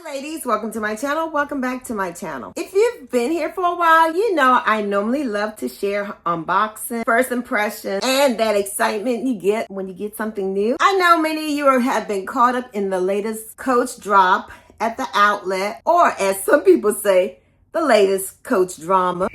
Hi ladies, welcome to my channel. Welcome back to my channel. If you've been here for a while, you know I normally love to share unboxing, first impression, and that excitement you get when you get something new. I know many of you have been caught up in the latest Coach drop at the outlet, or as some people say, the latest Coach drama.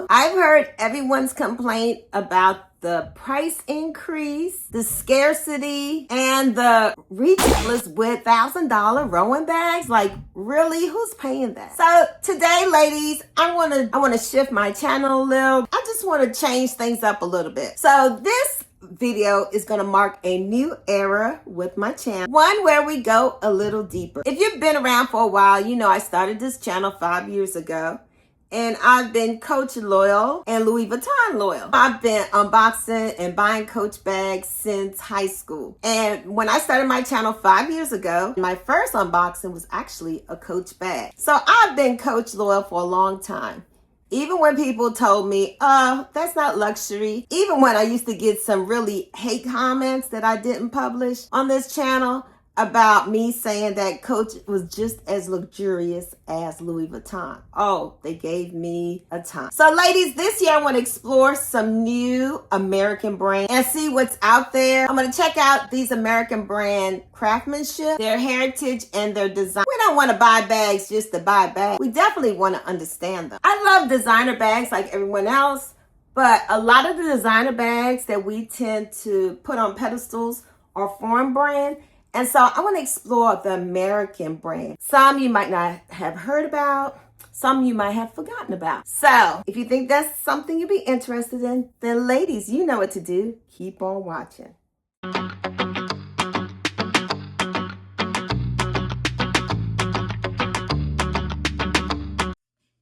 I've heard everyone's complaint about the price increase, the scarcity, and the retailers with $1,000 rowing bags. Like, really, who's paying that? So today, ladies, I want to shift my channel a little. I just want to change things up a little bit. So this video is going to mark a new era with my channel, one where we go a little deeper. If you've been around for a while, you know I started this channel 5 years ago. And I've been Coach loyal and Louis Vuitton loyal. I've been unboxing and buying Coach bags since high school. And when I started my channel 5 years ago, my first unboxing was actually a Coach bag. So I've been Coach loyal for a long time. Even when people told me, that's not luxury. Even when I used to get some really hate comments that I didn't publish on this channel about me saying that Coach was just as luxurious as Louis Vuitton. Oh, they gave me a time. So ladies, this year I want to explore some new American brands and see what's out there. I'm going to check out these American brand craftsmanship, their heritage, and their design. We don't want to buy bags just to buy bags. We definitely want to understand them. I love designer bags like everyone else, but a lot of the designer bags that we tend to put on pedestals are foreign brand. And so I want to explore the American brand. Some you might not have heard about, some you might have forgotten about. So if you think that's something you'd be interested in, then ladies, you know what to do. Keep on watching.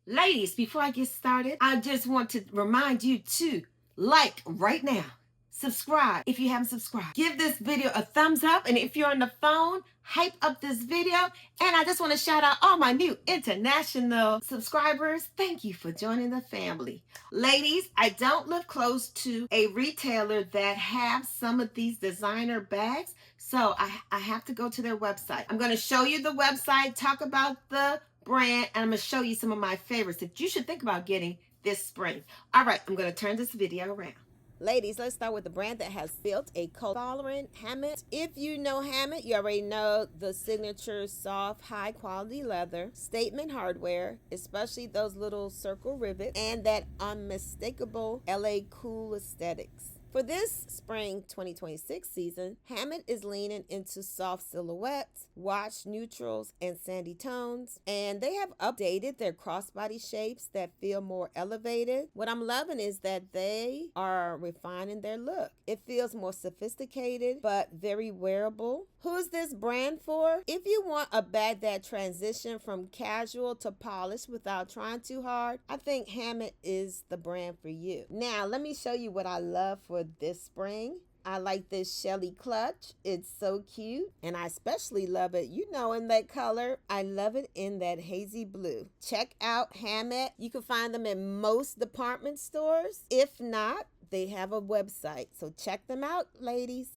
Ladies, before I get started, I just want to remind you to like right now. Subscribe if you haven't subscribed. Give this video a thumbs up. And if you're on the phone, hype up this video. And I just want to shout out all my new international subscribers. Thank you for joining the family. Ladies, I don't live close to a retailer that have some of these designer bags. So I have to go to their website. I'm going to show you the website, talk about the brand, and I'm going to show you some of my favorites that you should think about getting this spring. All right, I'm going to turn this video around. Ladies, let's start with the brand that has built a cult following, Hammit. If you know Hammit, you already know the signature soft, high-quality leather, statement hardware, especially those little circle rivets, and that unmistakable LA cool aesthetics. For this spring 2026 season, Hammit is leaning into soft silhouettes, wash neutrals, and sandy tones, and they have updated their crossbody shapes that feel more elevated. What I'm loving is that they are refining their look. It feels more sophisticated, but very wearable. Who's this brand for? If you want a bag that transition from casual to polished without trying too hard, I think Hammit is the brand for you. Now, let me show you what I love for this spring. I like this Shelly clutch. It's so cute. And I especially love it, you know, in that color. I love it in that hazy blue. Check out Hammit. You can find them in most department stores. If not, they have a website. So check them out, ladies.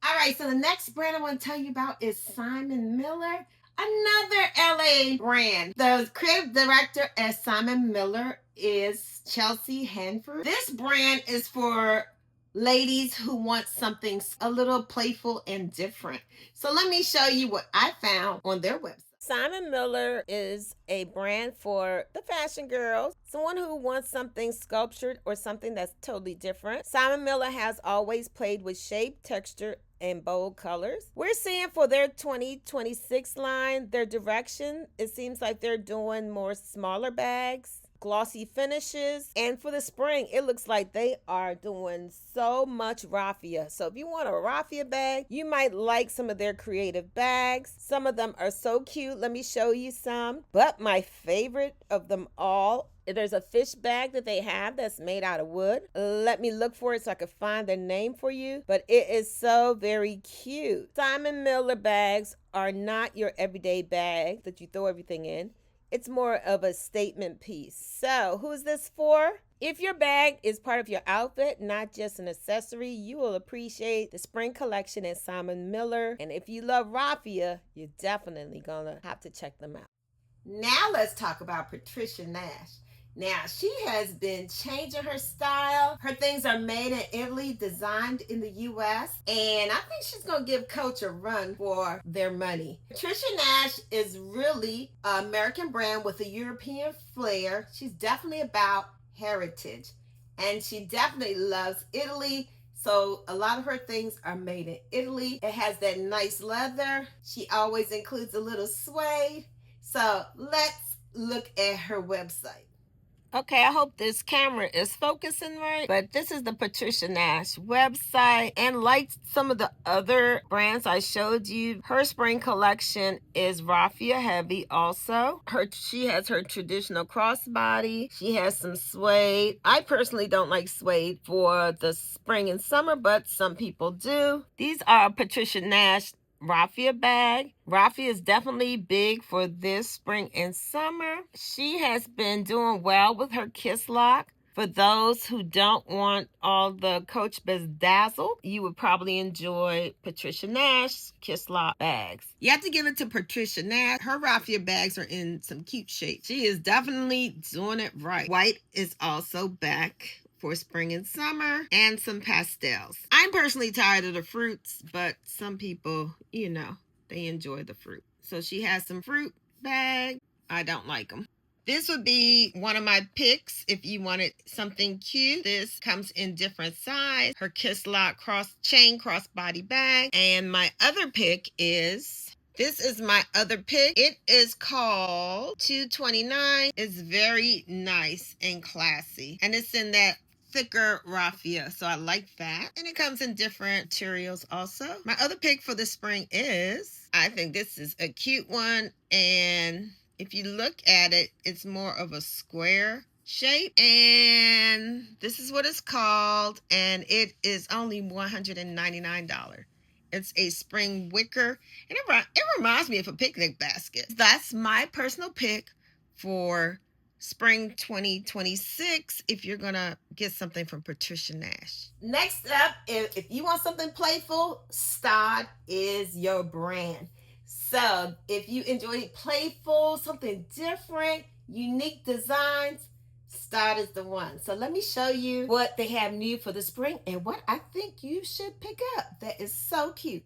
All right, so the next brand I want to tell you about is Simon Miller, another LA brand. The creative director at Simon Miller is Chelsea Hanford. This brand is for ladies who want something a little playful and different. So let me show you what I found on their website. Simon Miller is a brand for the fashion girls, someone who wants something sculptured or something that's totally different. Simon Miller has always played with shape, texture, and bold colors. We're seeing for their 2026 line, their direction, it seems like they're doing more smaller bags, glossy finishes, and for the spring it looks like they are doing so much raffia. So if you want a raffia bag, you might like some of their creative bags. Some of them are so cute. Let me show you some, but my favorite of them all, there's a fish bag that they have that's made out of wood. Let me look for it so I can find the name for you, but it is so very cute. Simon Miller bags are not your everyday bag that you throw everything in. It's more of a statement piece. So who's this for? If your bag is part of your outfit, not just an accessory, you will appreciate the spring collection at Simon Miller. And if you love raffia, you're definitely gonna have to check them out. Now let's talk about Patricia Nash. Now, she has been changing her style. Her things are made in Italy, designed in the U.S. And I think she's going to give Coach a run for their money. Patricia Nash is really an American brand with a European flair. She's definitely about heritage. And she definitely loves Italy. So a lot of her things are made in Italy. It has that nice leather. She always includes a little suede. So let's look at her website. Okay, I hope this camera is focusing right, but this is the Patricia Nash website. And like some of the other brands I showed you, her spring collection is raffia heavy also. She has her traditional crossbody. She has some suede. I personally don't like suede for the spring and summer, but some people do. These are Patricia Nash raffia bag. Raffia is definitely big for this spring and summer. She has been doing well with her kiss lock. For those who don't want all the Coach bedazzle, you would probably enjoy Patricia Nash kiss lock bags. You have to give it to Patricia Nash. Her raffia bags are in some cute shape. She is definitely doing it right. White is also back for spring and summer, and some pastels. I'm personally tired of the fruits, but some people, they enjoy the fruit. So she has some fruit bag. I don't like them. This would be one of my picks if you wanted something cute. This comes in different size. Her Kiss Lock chain crossbody bag. And my other pick is... This is my other pick. It is called $229. It's very nice and classy. And it's in that thicker raffia, so I like that. And it comes in different materials also. My other pick for the spring is, I think this is a cute one, and if you look at it, it's more of a square shape, and this is what it's called, and it is only $199. It's a spring wicker, and it reminds me of a picnic basket. That's my personal pick for spring 2026 if you're gonna get something from Patricia Nash. Next up, if you want something playful, Staud is your brand. So if you enjoy playful, something different, unique designs, Staud is the one. So let me show you what they have new for the spring and what I think you should pick up. That is so cute.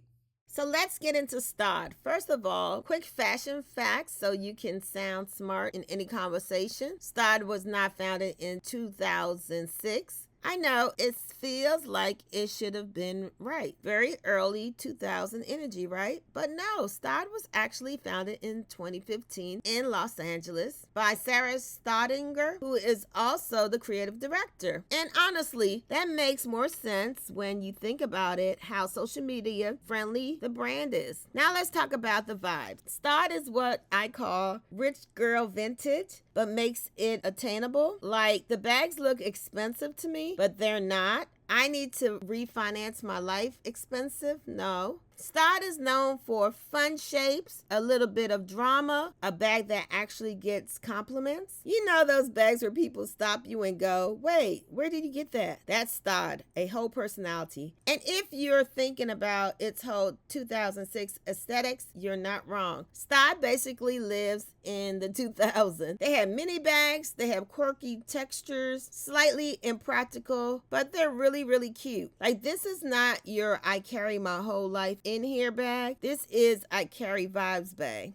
So let's get into Staud. First of all, quick fashion facts so you can sound smart in any conversation. Staud was not founded in 2006. I know it feels like it should have been right. Very early 2000 energy, right? But no, Staud was actually founded in 2015 in Los Angeles by Sarah Staudinger, who is also the creative director. And honestly, that makes more sense when you think about it, how social media friendly the brand is. Now let's talk about the vibe. Staud is what I call rich girl vintage, but makes it attainable. Like, the bags look expensive to me, but they're not. I need to refinance my life expensive? No. Staud is known for fun shapes, a little bit of drama, a bag that actually gets compliments. You know those bags where people stop you and go, wait, where did you get that? That's Staud, a whole personality. And if you're thinking about its whole 2006 aesthetics, you're not wrong. Staud basically lives in the 2000s. They have mini bags, they have quirky textures, slightly impractical, but they're really, really cute. Like, this is not your I carry my whole life in here bag. This is I carry vibes bag.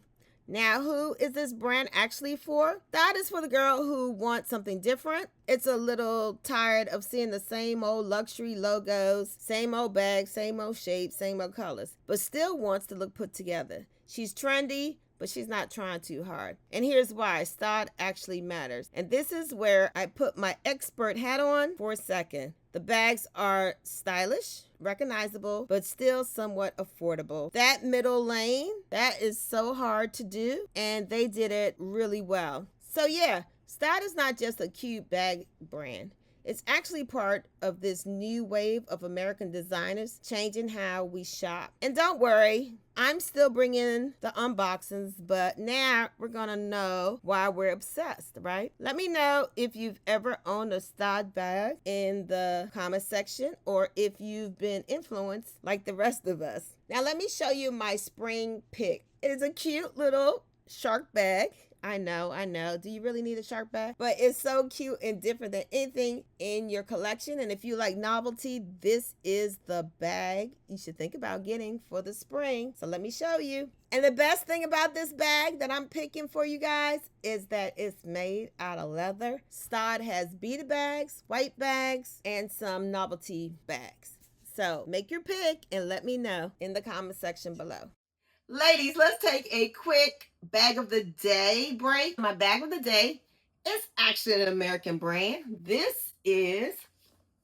Now, who is this brand actually for? That is for the girl who wants something different. It's a little tired of seeing the same old luxury logos, same old bags, same old shapes, same old colors, but still wants to look put together. She's trendy, but she's not trying too hard. And here's why Staud actually matters. And this is where I put my expert hat on for a second. The bags are stylish, recognizable, but still somewhat affordable. That middle lane, that is so hard to do, and they did it really well. So yeah, Staud is not just a cute bag brand. It's actually part of this new wave of American designers changing how we shop. And don't worry, I'm still bringing the unboxings, but now we're gonna know why we're obsessed, right? Let me know if you've ever owned a Staud bag in the comment section, or if you've been influenced like the rest of us. Now let me show you my spring pick. It is a cute little shark bag. I know. Do you really need a shark bag? But it's so cute and different than anything in your collection. And if you like novelty, this is the bag you should think about getting for the spring. So let me show you. And the best thing about this bag that I'm picking for you guys is that it's made out of leather. Staud has beaded bags, white bags, and some novelty bags. So make your pick and let me know in the comment section below. Ladies, let's take a quick bag of the day break. My bag of the day is actually an American brand. This is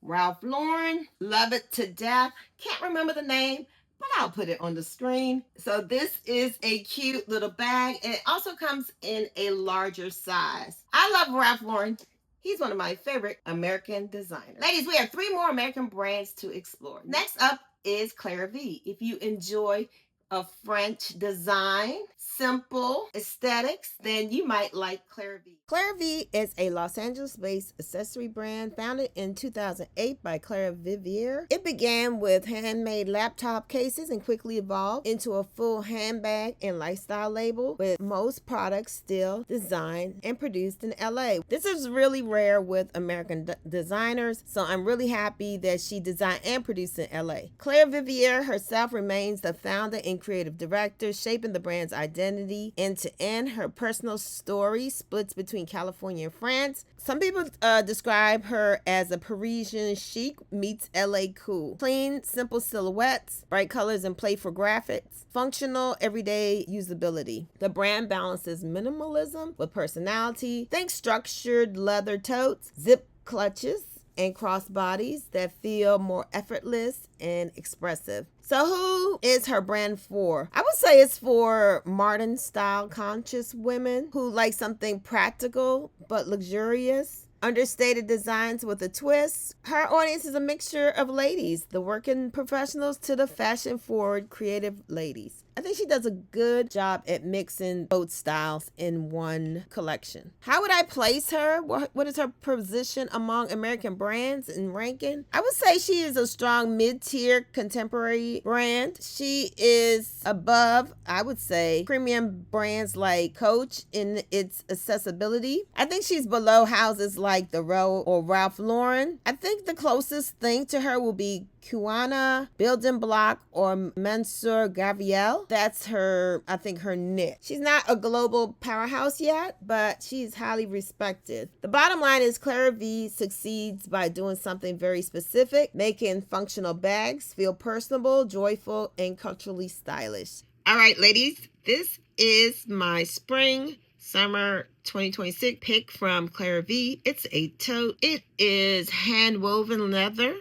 Ralph Lauren. Love it to death. Can't remember the name, but I'll put it on the screen. So this is a cute little bag, and it also comes in a larger size. I love Ralph Lauren. He's one of my favorite American designers. Ladies, we have 3 more American brands to explore. Next up is Clare. If you enjoy a French design, simple aesthetics, then you might like Clare. Clare is a Los Angeles-based accessory brand founded in 2008 by Clare Vivier. It began with handmade laptop cases and quickly evolved into a full handbag and lifestyle label, with most products still designed and produced in LA. This is really rare with American designers, so I'm really happy that she designed and produced in LA. Clare Vivier herself remains the founder and creative director, shaping the brand's identity end to end. Her personal story splits between California and France. Some people describe her as a Parisian chic meets LA cool. Clean, simple silhouettes, bright colors and playful graphics, functional, everyday usability. The brand balances minimalism with personality. Think structured leather totes, zip clutches, and crossbodies that feel more effortless and expressive. So who is her brand for? I would say it's for modern style conscious women who like something practical but luxurious. Understated designs with a twist. Her audience is a mixture of ladies, the working professionals to the fashion forward creative ladies. I think she does a good job at mixing both styles in one collection. How would I place her? What is her position among American brands and ranking? I would say she is a strong mid-tier contemporary brand. She is above, I would say, premium brands like Coach in its accessibility. I think she's below houses like The Row or Ralph Lauren. I think the closest thing to her will be Kuana, Building Block, or Mansour Gabriel. That's her, I think, her niche. She's not a global powerhouse yet, but she's highly respected. The bottom line is Clare V succeeds by doing something very specific, making functional bags feel personable, joyful, and culturally stylish. All right, ladies, this is my spring summer 2026 pick from Clare V. It's a tote. It is hand woven leather.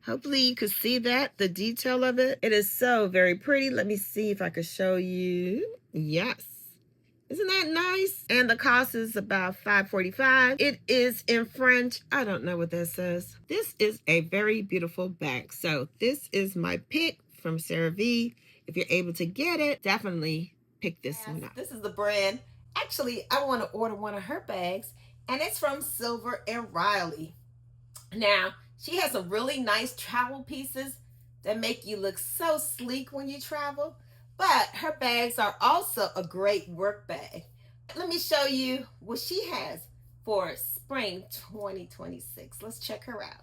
Hopefully you can see that, the detail of it. It is so very pretty. Let me see if I can show you. Yes. Isn't that nice? And the cost is about $5.45. It is in French. I don't know what that says. This is a very beautiful bag. So this is my pick from Clare V. If you're able to get it, definitely pick this one up. This is the brand. Actually, I want to order one of her bags, and it's from Silver and Riley. Now, she has some really nice travel pieces that make you look so sleek when you travel, but her bags are also a great work bag. Let me show you what she has for spring 2026. Let's check her out.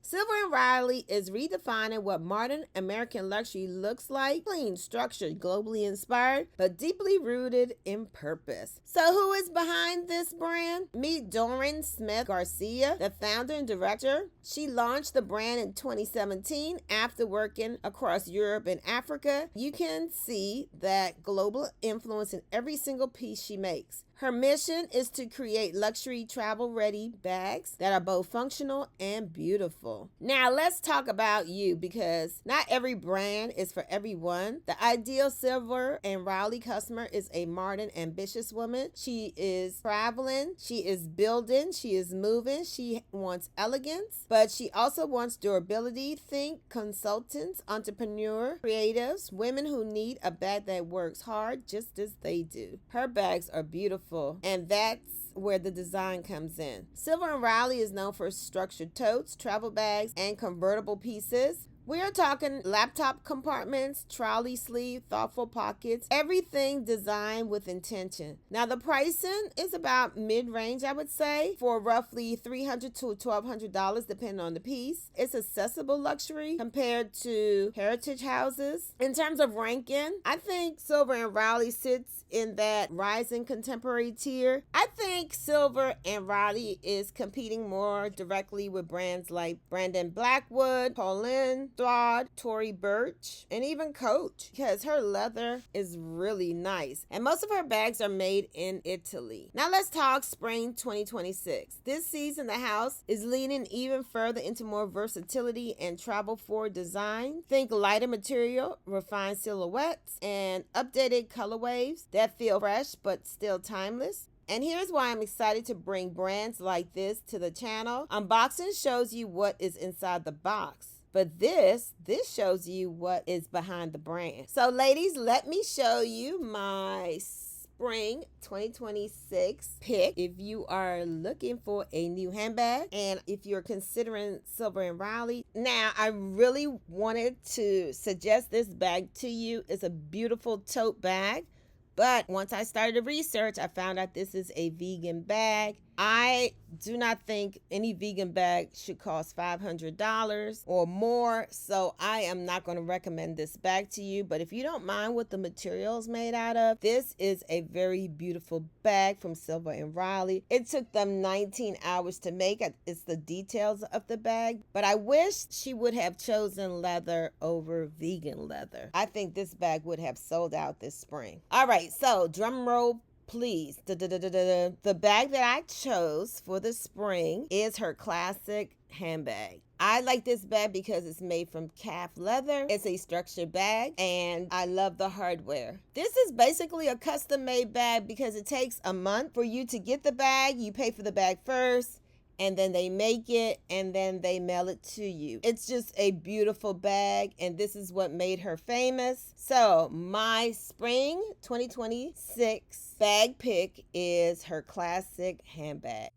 Silver and Riley is redefining what modern American luxury looks like. Clean, structured, globally inspired, but deeply rooted in purpose. So who is behind this brand? Meet Doreen Smith Garcia, the founder and director. She launched the brand in 2017 after working across Europe and Africa. You can see that global influence in every single piece she makes. Her mission is to create luxury travel-ready bags that are both functional and beautiful. Now, let's talk about you, because not every brand is for everyone. The ideal Silver and Raleigh customer is a modern, ambitious woman. She is traveling, she is building, she is moving, she wants elegance, but she also wants durability. Think consultants, entrepreneur, creatives, women who need a bag that works hard just as they do. Her bags are beautiful, and that's where the design comes in. Silver and Raleigh is known for structured totes, travel bags, and convertible pieces. We are talking laptop compartments, trolley sleeve, thoughtful pockets, everything designed with intention. Now, the pricing is about mid-range, I would say, for roughly $300 to $1,200, depending on the piece. It's accessible luxury compared to heritage houses. In terms of ranking, I think Silver and Raleigh sits in that rising contemporary tier. I think Silver and Raleigh is competing more directly with brands like Brandon Blackwood, Pauline, Staud, Tory Burch, and even Coach, because her leather is really nice. And most of her bags are made in Italy. Now let's talk spring 2026. This season, the house is leaning even further into more versatility and travel-forward design. Think lighter material, refined silhouettes, and updated colorways that feel fresh but still timeless. And here's why I'm excited to bring brands like this to the channel. Unboxing shows you what is inside the box. But this shows you what is behind the brand. So ladies, let me show you my spring 2026 pick. If you are looking for a new handbag, and if you're considering Silver and Raleigh. Now, I really wanted to suggest this bag to you. It's a beautiful tote bag. But once I started the research, I found out this is a vegan bag. I do not think any vegan bag should cost $500 or more, so I am not going to recommend this bag to you. But if you don't mind what the material is made out of, this is a very beautiful bag from Silver and Raleigh. It took them 19 hours to make it. It's the details of the bag, but I wish she would have chosen leather over vegan leather. I think this bag would have sold out this spring. All right, so drum roll please. The bag that I chose for the spring is her classic handbag. I like this bag because it's made from calf leather. It's a structured bag, and I love the hardware. This is basically a custom-made bag because it takes a month for you to get the bag. You pay for the bag first, and then they make it, and then they mail it to you. It's just a beautiful bag, and this is what made her famous. So my spring 2026 bag pick is her classic handbag.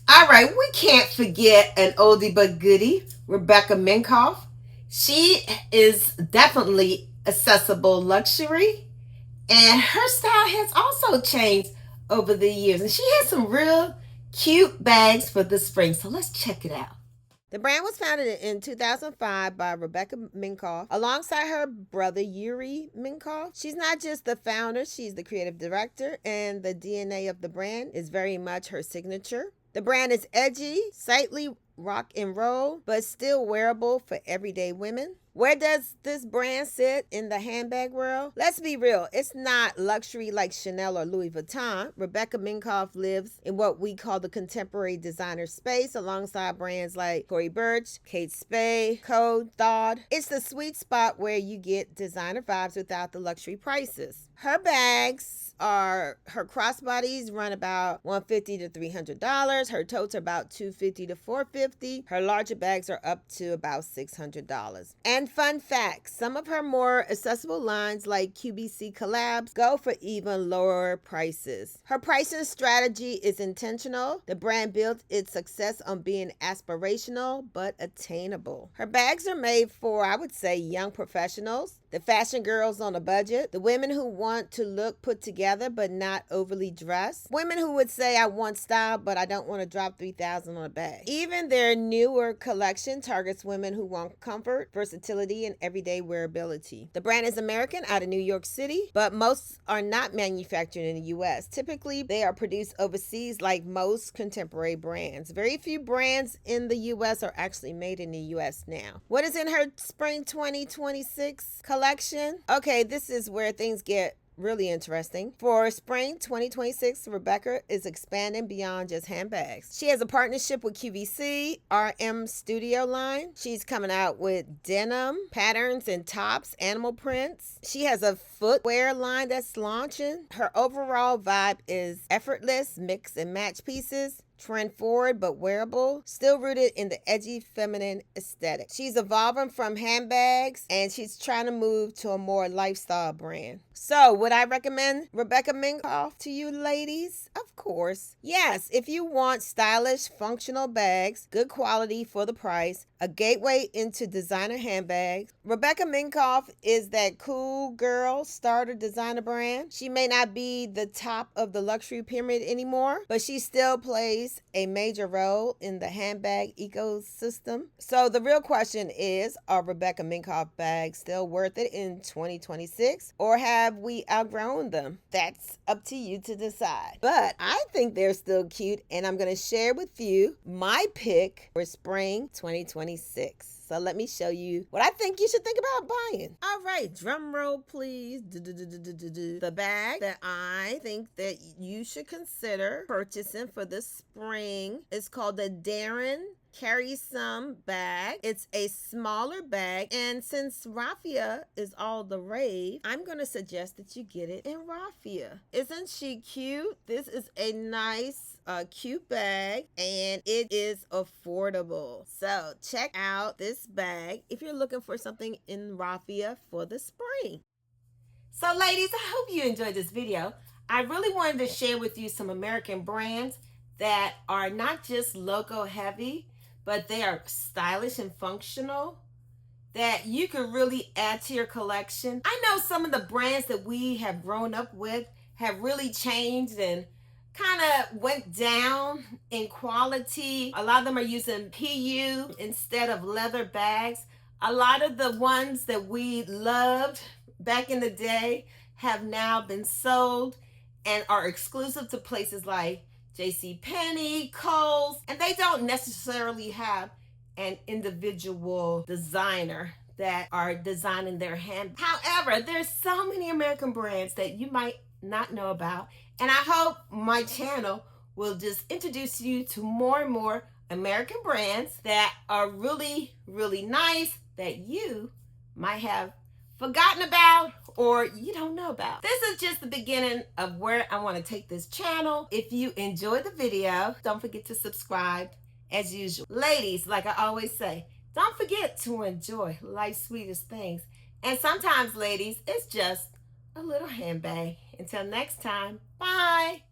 All right, we can't forget an oldie but goodie, Rebecca Minkoff. She is definitely accessible luxury, and her style has also changed over the years, and she has some real cute bags for the spring, so let's check it out. The brand was founded in 2005 by Rebecca Minkoff alongside her brother Yuri Minkoff. She's not just the founder, she's the creative director, and the DNA of the brand is very much her signature. The brand is edgy, slightly rock and roll, but still wearable for everyday women. Where does this brand sit in the handbag world? Let's be real, it's not luxury like Chanel or Louis Vuitton. Rebecca Minkoff lives in what we call the contemporary designer space alongside brands like Tory Burch, Kate Spade, Coach, Staud. It's the sweet spot where you get designer vibes without the luxury prices. Her bags her crossbodies run about $150 to $300. Her totes are about $250 to $450. Her larger bags are up to about $600. And fun fact, some of her more accessible lines like QBC collabs go for even lower prices. Her pricing strategy is intentional. The brand built its success on being aspirational but attainable. Her bags are made for, I would say, young professionals, the fashion girls on a budget, the women who want to look put together but not overly dressed, women who would say, I want style but I don't want to drop $3,000 on a bag. Even their newer collection targets women who want comfort, versatility, and everyday wearability. The brand is American, out of New York City, but most are not manufactured in the US. Typically, they are produced overseas like most contemporary brands. Very few brands in the US are actually made in the US now. What is in her spring 2026 collection? Okay, this is where things get really interesting. For spring 2026, Rebecca is expanding beyond just handbags. She has a partnership with QVC, RM Studio line. She's coming out with denim patterns and tops, animal prints. She has a footwear line that's launching. Her overall vibe is effortless, mix and match pieces, trend forward but wearable, still rooted in the edgy feminine aesthetic. She's evolving from handbags and she's trying to move to a more lifestyle brand. So would I recommend Rebecca Minkoff to you ladies? Of course. Yes, if you want stylish, functional bags, good quality for the price, a gateway into designer handbags, Rebecca Minkoff is that cool girl starter designer brand. She may not be the top of the luxury pyramid anymore, but she still plays a major role in the handbag ecosystem. So the real question is, are Rebecca Minkoff bags still worth it in 2026, or have we outgrown them? That's up to you to decide. But I think they're still cute, and I'm going to share with you my pick for spring 2026. So let me show you what I think you should think about buying. All right, drum roll, please. The bag that I think that you should consider purchasing for this spring is called the Darren Carry Some bag. It's a smaller bag, and since raffia is all the rave, I'm going to suggest that you get it in raffia. Isn't she cute? This is a nice cute bag, and it is affordable. So check out this bag if you're looking for something in raffia for the spring. So ladies, I hope you enjoyed this video. I really wanted to share with you some American brands that are not just logo heavy, but they are stylish and functional, that you can really add to your collection. I know some of the brands that we have grown up with have really changed and kind of went down in quality. A lot of them are using PU instead of leather bags. A lot of the ones that we loved back in the day have now been sold and are exclusive to places like JCPenney, Kohl's, and they don't necessarily have an individual designer that are designing their hand. However, there's so many American brands that you might not know about, and I hope my channel will just introduce you to more and more American brands that are really, really nice that you might have forgotten about or you don't know about. This is just the beginning of where I want to take this channel. If you enjoyed the video, don't forget to subscribe as usual. Ladies, like I always say, don't forget to enjoy life's sweetest things. And sometimes, ladies, it's just a little handbag. Until next time, bye.